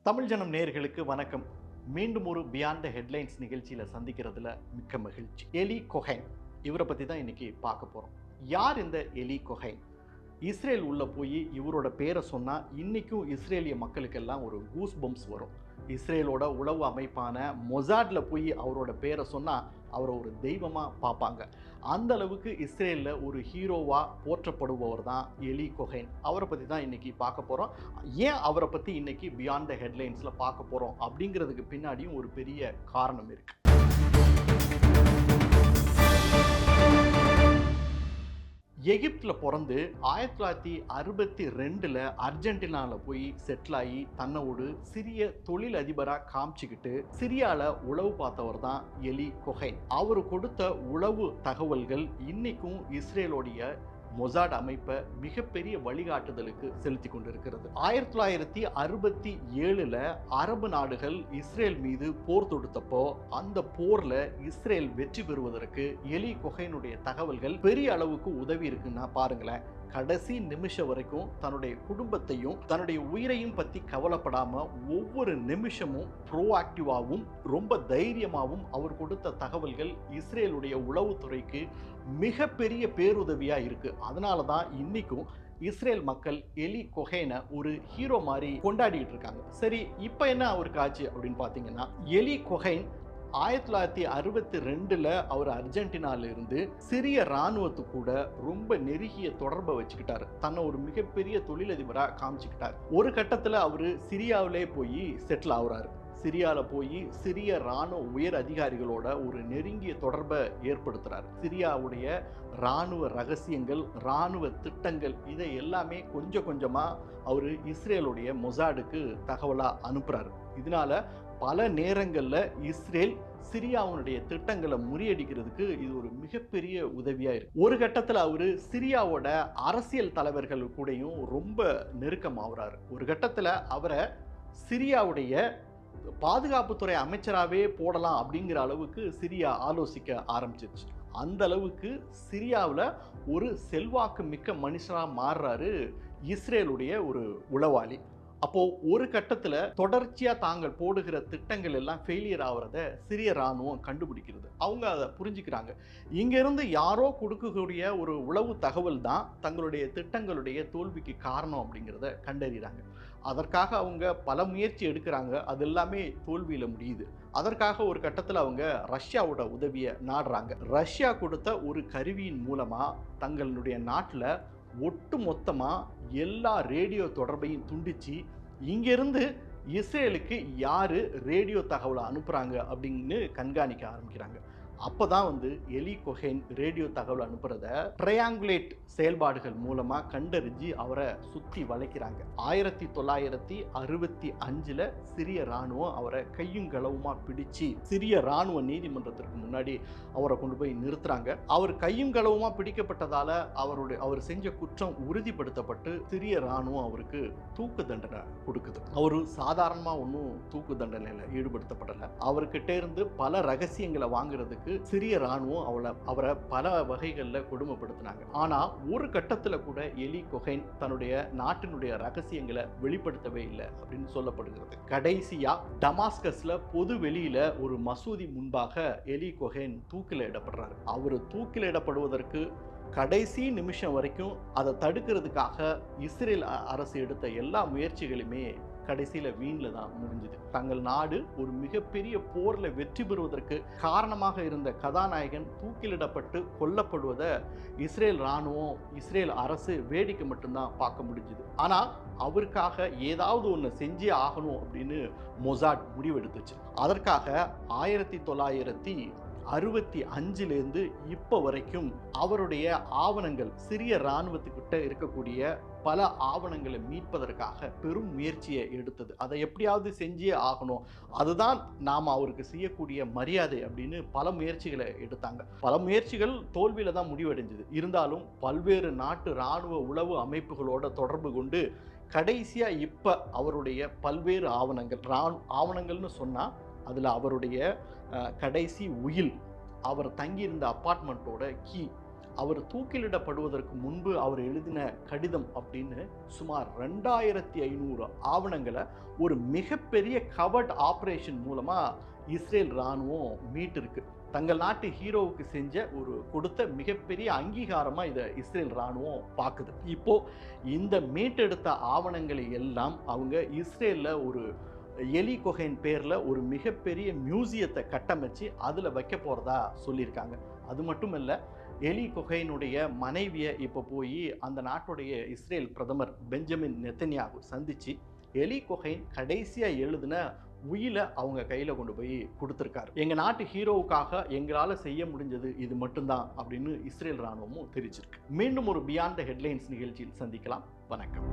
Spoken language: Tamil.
தமிழ் ஜனம் நேயர்களுக்கு வணக்கம். மீண்டும் ஒரு பியாண்ட் த ஹெட்லைன்ஸ் நிகழ்ச்சியில் சந்திக்கிறதுல மிக்க மகிழ்ச்சி. எலி கொஹைன் இவரை பற்றி தான் இன்னைக்கு பார்க்க போகிறோம். யார் இந்த எலி கொஹைன்? இஸ்ரேல் உள்ள போய் இவரோட பேரை சொன்னால் இன்றைக்கும் இஸ்ரேலிய மக்களுக்கெல்லாம் ஒரு கூஸ் பம்ப்ஸ் வரும். இஸ்ரேலோட உளவு அமைப்பான மொசாடில் போய் அவரோட பேரை சொன்னால் அவரை ஒரு தெய்வமாக பார்ப்பாங்க. அந்த அளவுக்கு இஸ்ரேலில் ஒரு ஹீரோவாக போற்றப்படுபவர் தான் எலி கொஹைன். அவரை பற்றி தான் இன்றைக்கி பார்க்க போகிறோம். ஏன் அவரை பற்றி இன்றைக்கி பியாண்ட் த ஹெட்லைன்ஸில் பார்க்க போகிறோம் அப்படிங்கிறதுக்கு பின்னாடியும் ஒரு பெரிய காரணம் இருக்குது. எகிப்தில் பிறந்து 1962 அர்ஜென்டினாவில் போய் செட்டில் ஆகி தன்னோடு சிறிய தொழில் அதிபராக காமிச்சிக்கிட்டு சிரியாவில் உளவு பார்த்தவர் தான் எலி கொஹைன். அவர் கொடுத்த உளவு தகவல்கள் இன்னைக்கும் இஸ்ரேலோடைய மொசாட் அமைப்பை மிகப்பெரிய வழிகாட்டுதலுக்கு செலுத்தி கொண்டிருக்கிறது. 1967 அரபு நாடுகள் இஸ்ரேல் மீது போர் தொடுத்தப்போ அந்த போர்ல இஸ்ரேல் வெற்றி பெறுவதற்கு எலி கொஹைனுடைய தகவல்கள் பெரிய அளவுக்கு உதவி இருக்குன்னா பாருங்களேன். கடைசி நிமிஷம் வரைக்கும் தன்னுடைய குடும்பத்தையும் தன்னுடைய உயிரையும் பற்றி கவலைப்படாம ஒவ்வொரு நிமிஷமும் ப்ரோஆக்டிவாகவும் ரொம்ப தைரியமாகவும் அவர் கொடுத்த தகவல்கள் இஸ்ரேலுடைய உளவுத்துறைக்கு மிகப்பெரிய பேருதவியாக இருக்கு. அதனால தான் இன்னைக்கும் இஸ்ரேல் மக்கள் எலி கொஹைனை ஒரு ஹீரோ மாதிரி கொண்டாடிட்டு இருக்காங்க. சரி, இப்போ என்ன அவருக்கு ஆச்சு அப்படின்னு பார்த்தீங்கன்னா, எலி கொஹைன் 1962 அவர் அர்ஜென்டினால இருந்து சிரிய இராணுவத்து கூட ரொம்ப நெருங்கிய தொடர்பை வச்சுக்கிட்டாரு. தன்னை ஒரு மிகப்பெரிய தொழிலதிபராக காமிச்சுக்கிட்டார். ஒரு கட்டத்தில் அவர் சிரியாவிலே போய் செட்டில் ஆகுறாரு. சிரியாவில் போய் சிரிய இராணுவ உயர் அதிகாரிகளோட ஒரு நெருங்கிய தொடர்பை ஏற்படுத்துறாரு. சிரியாவுடைய இராணுவ ரகசியங்கள், இராணுவ திட்டங்கள் இதை எல்லாமே கொஞ்சம் கொஞ்சமாக அவர் இஸ்ரேலுடைய மொசாடுக்கு தகவலாக அனுப்புகிறாரு. இதனால பல நேரங்களில் இஸ்ரேல் சிரியாவுடைய திட்டங்களை முறியடிக்கிறதுக்கு இது ஒரு மிகப்பெரிய உதவியாக இருக்கு. ஒரு கட்டத்தில் அவர் சிரியாவோட அரசியல் தலைவர்கள் கூடயும் ரொம்ப நெருக்கமாகறாரு. ஒரு கட்டத்தில் அவரை சிரியாவுடைய பாதுகாப்புத்துறை அமைச்சராகவே போடலாம் அப்படிங்கிற அளவுக்கு சிரியா ஆலோசிக்க ஆரம்பிச்சிருச்சு. அந்த அளவுக்கு சிரியாவில் ஒரு செல்வாக்கு மிக்க மனுஷனாக மாறுறாரு இஸ்ரேலுடைய ஒரு உளவாளி. அப்போ ஒரு கட்டத்தில் தொடர்ச்சியாக தாங்கள் போடுகிற திட்டங்கள் எல்லாம் ஃபெயிலியர் ஆகிறத சிரிய இராணுவம் கண்டுபிடிக்கிறது. அவங்க அதை புரிஞ்சுக்கிறாங்க. இங்கேருந்து யாரோ கொடுக்கக்கூடிய ஒரு உளவு தகவல் தான் தங்களுடைய திட்டங்களுடைய தோல்விக்கு காரணம் அப்படிங்கிறத கண்டறிகிறாங்க. அதற்காக அவங்க பல முயற்சி எடுக்கிறாங்க. அது எல்லாமே தோல்வியில் முடியுது. அதற்காக ஒரு கட்டத்தில் அவங்க ரஷ்யாவோட உதவியை நாடுறாங்க. ரஷ்யா கொடுத்த ஒரு கருவியின் மூலமாக தங்களுடைய நாட்டில் ஒட்டு மொத்தமாக எல்லா ரேடியோ தொடர்பையும் துண்டிச்சு இங்கேருந்து இஸ்ரேலுக்கு யார் ரேடியோ தகவலை அனுப்புகிறாங்க அப்படின்னு கண்காணிக்க ஆரம்பிக்கிறாங்க. அப்போ தான் எலி கொஹைன் ரேடியோ தகவல் அனுப்புகிறத ட்ரையாங்குலேட் செயல்பாடுகள் மூலமாக கண்டறிஞ்சு அவரை சுற்றி வளைக்கிறாங்க. 1965 சிரிய இராணுவம் அவரை கையும் களவுமா பிடிச்சு சிரிய இராணுவ நீதிமன்றத்திற்கு முன்னாடி அவரை கொண்டு போய் நிறுத்துறாங்க. அவர் கையும் களவுமா பிடிக்கப்பட்டதால அவர் செஞ்ச குற்றம் உறுதிப்படுத்தப்பட்டு சிரிய இராணுவம் அவருக்கு தூக்கு தண்டனை கொடுக்குது. அவர் சாதாரணமாக ஒன்றும் தூக்கு தண்டனையில் ஈடுபடுத்தப்படலை. அவர்கிட்ட இருந்து பல ரகசியங்களை வாங்குறதுக்கு சிரிய இராணுவம் அவரை பல வகைகளில் கொடுமைப்படுத்தினாங்க. ஆனால் ஒரு கட்டத்தில் கூட எலி கொஹைன் தன்னுடைய நாட்டினுடைய ரகசியங்களை வெளிப்படுத்தவே இல்லை அப்படின்னு சொல்லப்படுகிறது. கடைசியா டமாஸ்கஸ்ல பொது வெளியில ஒரு மசூதி முன்பாக எலி கொஹைன் தூக்கில் இடப்படுறாரு. அவர் தூக்கில் இடப்படுவதற்கு கடைசி நிமிஷம் வரைக்கும் அதை தடுக்கிறதுக்காக இஸ்ரேல் அரசு எடுத்த எல்லா முயற்சிகளுமே கடைசியில் வீணில் தான் முடிஞ்சுது. தங்கள் நாடு ஒரு மிகப்பெரிய போரில் வெற்றி பெறுவதற்கு காரணமாக இருந்த கதாநாயகன் தூக்கிலிடப்பட்டு கொல்லப்படுவதை இஸ்ரேல் இராணுவம், இஸ்ரேல் அரசு வேடிக்கை மட்டும்தான் பார்க்க முடிஞ்சுது. ஆனால் அவருக்காக ஏதாவது ஒன்று செஞ்சே ஆகணும் அப்படின்னு மொசாட் முடிவெடுத்துச்சு. அதற்காக 1965 இப்போ வரைக்கும் அவருடைய ஆவணங்கள், சிரிய இராணுவத்துக்கிட்ட இருக்கக்கூடிய பல ஆவணங்களை மீட்பதற்காக பெரும் முயற்சியை எடுத்தது. அதை எப்படியாவது செஞ்சே ஆகணும், அதுதான் நாம் அவருக்கு செய்யக்கூடிய மரியாதை அப்படின்னு பல முயற்சிகளை எடுத்தாங்க. பல முயற்சிகள் தோல்வியில் தான் முடிவடைஞ்சது. இருந்தாலும் பல்வேறு நாட்டு இராணுவ உளவு அமைப்புகளோட தொடர்பு கொண்டு கடைசியாக இப்போ அவருடைய பல்வேறு ஆவணங்கள்னு சொன்னால் அதில் அவருடைய கடைசி உயில், அவர் தங்கியிருந்த அப்பார்ட்மெண்ட்டோட கீ, அவர் தூக்கிலிடப்படுவதற்கு முன்பு அவர் எழுதின கடிதம் அப்படின்னு சுமார் 2500 ஆவணங்களை ஒரு மிகப்பெரிய கவர்ட் ஆபரேஷன் மூலமா இஸ்ரேல் ராணுவம் மீட்டிருக்கு. தங்கள் நாட்டு ஹீரோவுக்கு செஞ்ச ஒரு கொடுத்த மிகப்பெரிய அங்கீகாரமா இதை இஸ்ரேல் ராணுவம் பார்க்குது. இப்போ இந்த மீட்டெடுத்த ஆவணங்களை எல்லாம் அவங்க இஸ்ரேல்ல ஒரு எலி கொகைன் பேர்ல ஒரு மிகப்பெரிய மியூசியத்தை கட்டமைச்சு அதுல வைக்க போறதா சொல்லியிருக்காங்க. அது மட்டும் இல்ல, எலி கொகைனுடைய மனைவியை இப்போ போய் அந்த நாட்டுடைய இஸ்ரேல் பிரதமர் பெஞ்சமின் நெத்தன்யாகு சந்திச்சு எலி கொகைன் கடைசியா எழுதின உயிலை அவங்க கையில கொண்டு போய் கொடுத்துருக்காரு. எங்க நாட்டு ஹீரோவுக்காக எங்களால செய்ய முடிஞ்சது இது மட்டும்தான் அப்படின்னு இஸ்ரேல் ராணுவமும் தெரிவிச்சிருக்கு. மீண்டும் ஒரு பியாண்ட் த ஹெட்லைன்ஸ் நிகழ்ச்சியில் சந்திக்கலாம். வணக்கம்.